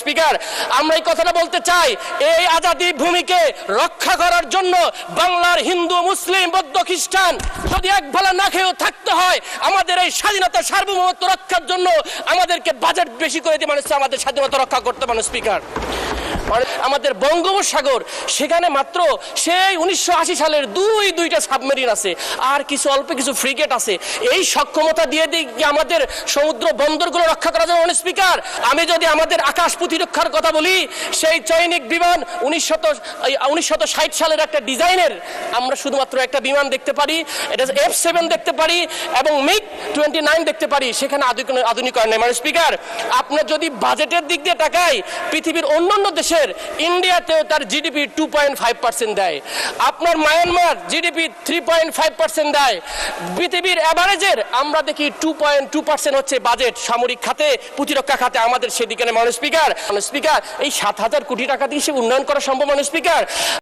Speaker, আমরা এই কথাটা বলতে চাই, এই আজাদি ভূমিকে রক্ষা করার জন্য বাংলার হিন্দু, মুসলিম, বৌদ্ধ, খ্রিস্টান যদি এক বেলা না খেয়েও থাকতে হয়, আমাদের এই স্বাধীনতা সার্বভৌমত্ব রক্ষার জন্য আমাদেরকে বাজেট বেশি করে দিয়ে মানুষ আমাদের স্বাধীনতা রক্ষা করতে পারে। স্পিকার, আমাদের বঙ্গোপসাগর, সেখানে মাত্র সেই 1980 সালের দুইটা সাবমেরিন আছে, আর কিছু অল্প কিছু ফ্রিগেট আছে। এই সক্ষমতা দিয়ে দিই আমাদের সমুদ্র বন্দরগুলো রক্ষা করা যাবে। স্পিকার, আমি যদি আমাদের আকাশ প্রতিরক্ষার কথা বলি, সেই চৈনিক বিমান 1960 সালের একটা ডিজাইনের আমরা শুধুমাত্র একটা বিমান দেখতে পারি, এটা F7 দেখতে পারি এবং MiG-29 দেখতে পারি, সেখানে আধুনিকরণ নেই। স্পিকার, আপনার যদি বাজেটের দিক দিয়ে তাকাই, পৃথিবীর অন্যান্য দেশের, ইন্ডিয়াতেও তার জিডিপি 2.5% দেয়, আপনার মায়ানমার জিডিপি 3.5% দেয়, পৃথিবীর অ্যাভারেজের আমরা দেখি 2.2% হচ্ছে বাজেট সামরিক খাতে, প্রতিরক্ষা খাতে আমাদের সেদিকে নেই। স্পিকার, এই 7,000 কোটি টাকা দিয়ে সে উন্নয়ন করা সম্ভব। স্পিকার,